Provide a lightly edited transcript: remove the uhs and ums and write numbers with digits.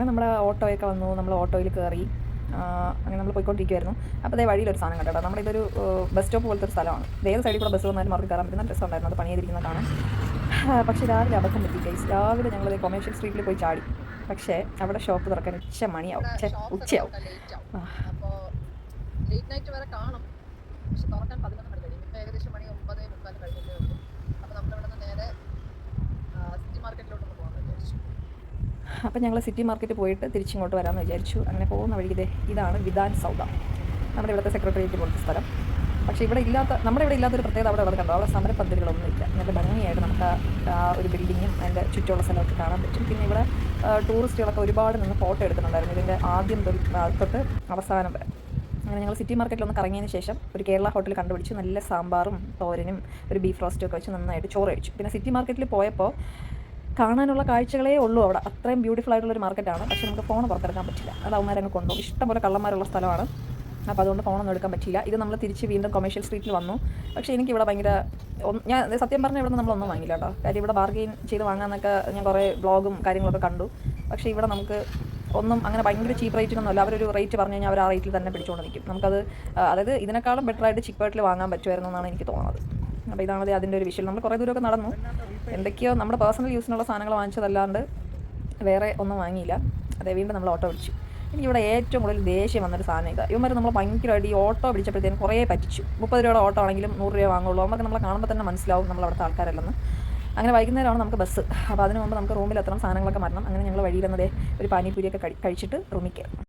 അങ്ങനെ നമ്മുടെ ഓട്ടോയൊക്കെ വന്നു, നമ്മൾ ഓട്ടോയിൽ കയറി. അങ്ങനെ നമ്മൾ പോയിക്കൊണ്ടിരിക്കുമായിരുന്നു. അപ്പോൾ അതേ വഴിയിലൊരു സാധനം കണ്ടോ. നമ്മുടെ ഇതൊരു ബസ് സ്റ്റോപ്പ് പോലത്തെ ഒരു സ്ഥലമാണ്. ഏത് സൈഡിൽ കൂടെ ബസ് വന്നാലും അവർക്ക് കയറാൻ പറ്റുന്ന രസമുണ്ടായിരുന്നു, അത് പണി ചെയ്തിരിക്കുന്നത് കാണാൻ. പക്ഷേ രാവിലെ അബദ്ധം പറ്റി ഗൈസ്. രാവിലെ ഞങ്ങൾ കൊമേഴ്ഷ്യൽ സ്ട്രീറ്റിൽ പോയി ചാടി. പക്ഷേ അവിടെ ഷോപ്പ് തുറക്കാൻ മണിയാവും, ഉച്ചയാവും. ലേറ്റ് നൈറ്റ് വരെ കാണും, പക്ഷെ തുറക്കാൻ 11 മണി കഴിയും. ഇപ്പോൾ ഏകദേശം മണി 9:45 കഴിഞ്ഞിട്ടേ ഉള്ളൂ. അപ്പോൾ നമ്മളിവിടെ നിന്ന് നേരെ സിറ്റി മാർക്കറ്റിലോട്ടൊന്ന് പോകാമെന്ന് വിചാരിച്ചു. അപ്പോൾ ഞങ്ങൾ സിറ്റി മാർക്കറ്റ് പോയിട്ട് തിരിച്ചിങ്ങോട്ട് വരാമെന്ന് വിചാരിച്ചു. അങ്ങനെ പോകുന്ന വഴി ഇതാണ് വിധാൻ സൗദ, നമ്മുടെ ഇവിടുത്തെ സെക്രട്ടേറിയറ്റ് പോലത്തെ സ്ഥലം. പക്ഷേ നമ്മുടെ ഇവിടെ ഇല്ലാത്തൊരു പ്രത്യേകത അവിടെ കണ്ടോ. അവിടെ സമരപദ്ധതികളൊന്നും ഇല്ല. നല്ല ഭംഗിയായിട്ട് നമുക്ക് ആ ഒരു ബിൽഡിങ്ങും അതിൻ്റെ ചുറ്റുമുള്ള സ്ഥലമൊക്കെ കാണാൻ പറ്റും. പിന്നെ ഇവിടെ ടൂറിസ്റ്റുകളൊക്കെ ഒരുപാട് നിന്ന് ഫോട്ടോ എടുക്കുന്നുണ്ടായിരുന്നു, ഇതിൻ്റെ ആദ്യം തൊട്ട് അവസാനം വരെ. അങ്ങനെ ഞങ്ങൾ സിറ്റി മാർക്കറ്റിലൊന്ന് കറങ്ങിയതിന് ശേഷം ഒരു കേരള ഹോട്ടൽ കണ്ടുപിടിച്ച് നല്ല സാമ്പാറും തോരനും ഒരു ബീഫ് റോസ്റ്റും ഒക്കെ വെച്ച് നന്നായിട്ട് ചോറ് കഴിച്ചു. പിന്നെ സിറ്റി മാർക്കറ്റിൽ പോയപ്പോൾ കാണാനുള്ള കാഴ്ചകളേ ഉള്ളൂ അവിടെ. അത്രയും ബ്യൂട്ടിഫുൾ ആയിട്ടുള്ളൊരു മാർക്കറ്റാണ്. പക്ഷേ നമുക്ക് ഫോൺ പുറത്തെടുക്കാൻ പറ്റില്ല, അത് അവന്മാരങ്ങ് കൊണ്ടുപോകും. ഇഷ്ടംപോലെ കള്ളന്മാരുള്ള സ്ഥലമാണ്. അപ്പോൾ അതുകൊണ്ട് ഫോണൊന്നും എടുക്കാൻ പറ്റില്ല. ഇത് നമ്മൾ തിരിച്ച് വീണ്ടും കൊമേഴ്ഷ്യൽ സ്ട്രീറ്റിൽ വന്നു. പക്ഷേ എനിക്കിവിടെ ഭയങ്കര ഞാൻ സത്യം പറഞ്ഞാൽ ഇവിടെ നിന്ന് നമ്മളൊന്നും വാങ്ങില്ല കേട്ടോ. കാര്യം ഇവിടെ ബാർഗെയിൻ ചെയ്ത് വാങ്ങാമെന്നൊക്കെ ഞാൻ കുറേ വ്ളോഗും കാര്യങ്ങളൊക്കെ കണ്ടു. പക്ഷേ ഇവിടെ നമുക്ക് ഒന്നും അങ്ങനെ ഭയങ്കര ചീപ്പ് റേറ്റിനൊന്നുമല്ല. അവരൊരു റേറ്റ് പറഞ്ഞു കഴിഞ്ഞാൽ അവർ ആ റേറ്റിൽ തന്നെ പിടിച്ചുകൊണ്ട് നിൽക്കും. നമുക്കത് അതായത് ഇതിനേക്കാളും ബെറ്ററായിട്ട് ചീപ്പായിട്ട് വാങ്ങാൻ പറ്റുമായിരുന്നു എന്നാണ് എനിക്ക് തോന്നുന്നത്. അപ്പോൾ ഇതാണ് അതിൻ്റെ ഒരു വിഷയം. നമ്മൾ കുറേ ദൂരമൊക്കെ നടന്നു. എന്തൊക്കെയോ നമ്മുടെ പേഴ്സണൽ യൂസിനുള്ള സാധനങ്ങൾ വാങ്ങിച്ചതല്ലാണ്ട് വേറെ ഒന്നും വാങ്ങിയില്ല. അതേ വീണ്ടും നമ്മൾ ഓട്ടോ പിടിച്ചു. എനിക്കിവിടെ ഏറ്റവും കൂടുതൽ ദേഷ്യം വന്നൊരു സാധനം ഇതാ. ഇവന്മാർ നമ്മൾ ഭയങ്കരമായിട്ട് ഈ ഓട്ടോ പിടിച്ചപ്പോഴത്തേനും കുറേ പറ്റിച്ചു. 30 രൂപയുടെ ഓട്ടോ ആണെങ്കിലും 100 രൂപ വാങ്ങുള്ളൂ. നമുക്ക് നമ്മളെ കാണുമ്പോൾ തന്നെ മനസ്സിലാവും നമ്മൾ അവിടുത്തെ ആൾക്കാരല്ലെന്ന്. അങ്ങനെ വൈകുന്നേരമാണ് നമുക്ക് ബസ്. അപ്പോൾ അതിന് മുമ്പ് നമുക്ക് റൂമിൽ എത്തണം, സാധനങ്ങളൊക്കെ മാറണം. അങ്ങനെ ഞങ്ങൾ വഴിയിലെന്നതേ ഒരു പാനിപ്പൂരിയൊക്കെ കഴിച്ചിട്ട് റൂമിൽ കയറും.